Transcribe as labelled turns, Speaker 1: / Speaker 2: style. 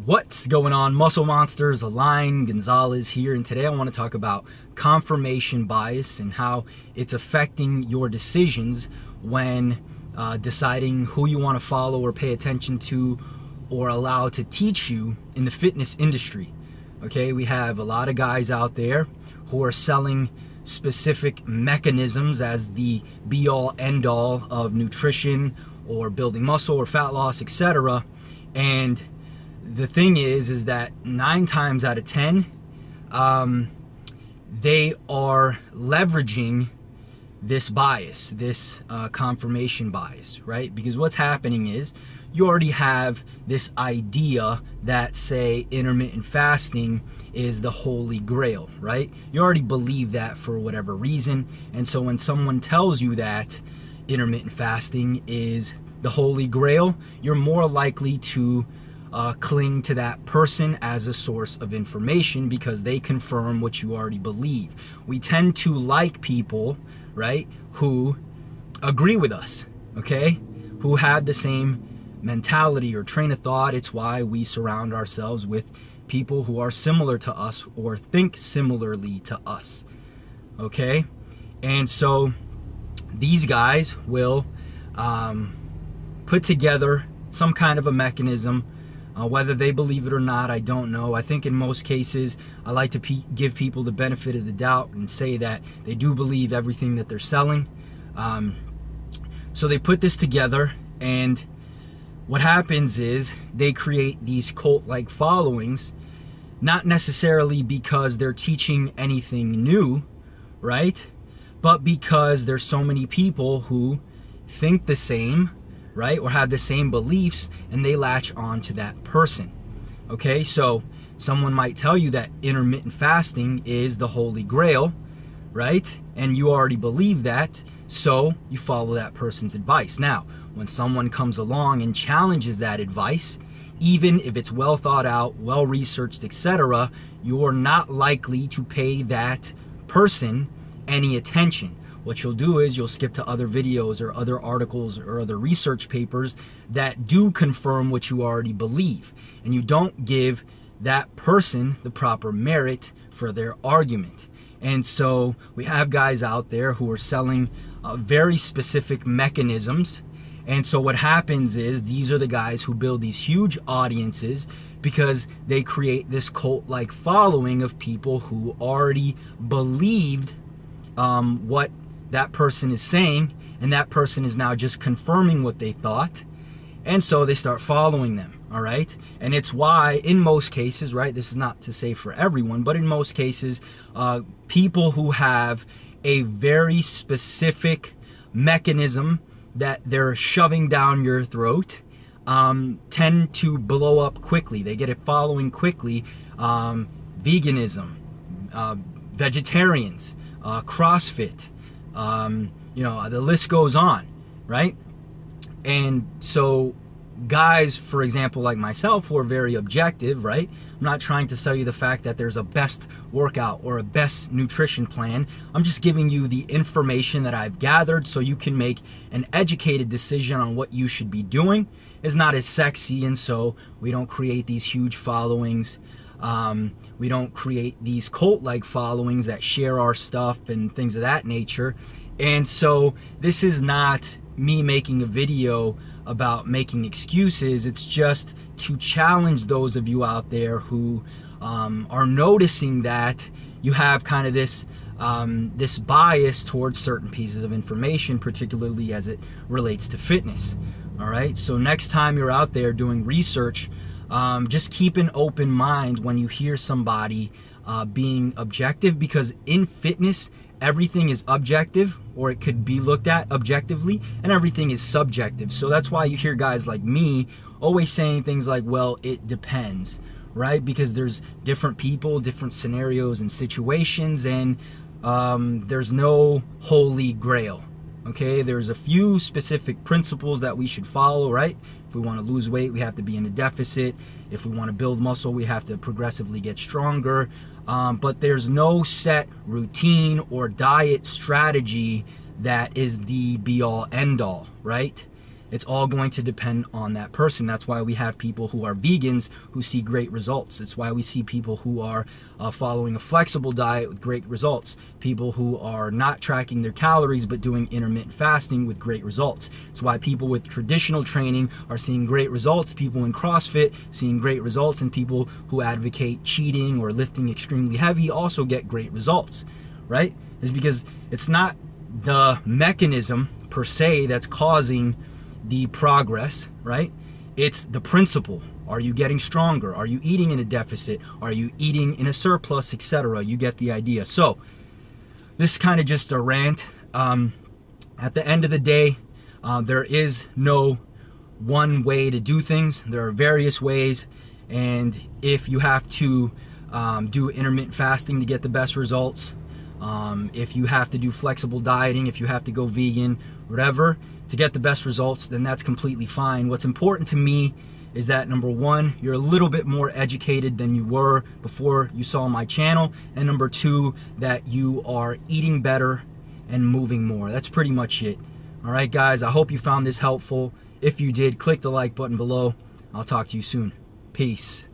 Speaker 1: What's going on, Muscle Monsters? Align Gonzalez here, and today I want to talk about confirmation bias and how it's affecting your decisions when deciding who you want to follow or pay attention to or allow to teach you in the fitness industry. Okay, we have a lot of guys out there who are selling specific mechanisms as the be-all, end-all of nutrition or building muscle or fat loss, etc. And the thing is that 9 times out of 10, they are leveraging this bias, this confirmation bias, right? Because what's happening is you already have this idea that, say, intermittent fasting is the holy grail, right? You already believe that for whatever reason. And so when someone tells you that intermittent fasting is the holy grail, you're more likely to cling to that person as a source of information because they confirm what you already believe. We tend to like people, right, who agree with us, okay, who have the same mentality or train of thought. It's why we surround ourselves with people who are similar to us or think similarly to us, okay? And so these guys will put together some kind of a mechanism. Whether they believe it or not, I don't know. I think in most cases, I like to give people the benefit of the doubt and say that they do believe everything that they're selling. So they put this together, and what happens is they create these cult-like followings, not necessarily because they're teaching anything new, right? But because there's so many people who think the same, right, or have the same beliefs, and they latch on to that person. Okay, so someone might tell you that intermittent fasting is the holy grail, right? And you already believe that, so you follow that person's advice. Now, when someone comes along and challenges that advice, even if it's well thought out, well researched, etc., you're not likely to pay that person any attention. What you'll do is you'll skip to other videos or other articles or other research papers that do confirm what you already believe. And you don't give that person the proper merit for their argument. And so we have guys out there who are selling very specific mechanisms. And so what happens is these are the guys who build these huge audiences because they create this cult-like following of people who already believed what that person is saying, and that person is now just confirming what they thought, and so they start following them, all right? And it's why, in most cases, right, this is not to say for everyone, but in most cases, people who have a very specific mechanism that they're shoving down your throat tend to blow up quickly. They get a following quickly. Veganism, vegetarians, CrossFit, you know, the list goes on, right? And so guys, for example, like myself, who are very objective, right? I'm not trying to sell you the fact that there's a best workout or a best nutrition plan. I'm just giving you the information that I've gathered so you can make an educated decision on what you should be doing. It's not as sexy, and so we don't create these huge followings. We don't create these cult-like followings that share our stuff and things of that nature. And so this is not me making a video about making excuses. It's just to challenge those of you out there who are noticing that you have kind of this this bias towards certain pieces of information, particularly as it relates to fitness. All right, so next time you're out there doing research, just keep an open mind when you hear somebody being objective, because in fitness, everything is objective, or it could be looked at objectively, and everything is subjective. So that's why you hear guys like me always saying things like, well, it depends, right? Because there's different people, different scenarios and situations, and there's no holy grail. Okay, there's a few specific principles that we should follow, right? If we want to lose weight, we have to be in a deficit. If we want to build muscle, we have to progressively get stronger. But there's no set routine or diet strategy that is the be-all, end-all, right? It's all going to depend on that person. That's why we have people who are vegans who see great results. It's why we see people who are following a flexible diet with great results. People who are not tracking their calories but doing intermittent fasting with great results. It's why people with traditional training are seeing great results. People in CrossFit seeing great results, and people who advocate cheating or lifting extremely heavy also get great results, right? It's because it's not the mechanism per se that's causing the progress, right? It's the principle. Are you getting stronger? Are you eating in a deficit? Are you eating in a surplus, etc.? You get the idea. So this is kind of just a rant. At the end of the day, there is no one way to do things. There are various ways, and if you have to do intermittent fasting to get the best results, if you have to do flexible dieting, if you have to go vegan, whatever, to get the best results, then that's completely fine. What's important to me is that, number one, you're a little bit more educated than you were before you saw my channel, and number two, that you are eating better and moving more. That's pretty much it. All right, guys, I hope you found this helpful. If you did, click the like button below. I'll talk to you soon. Peace.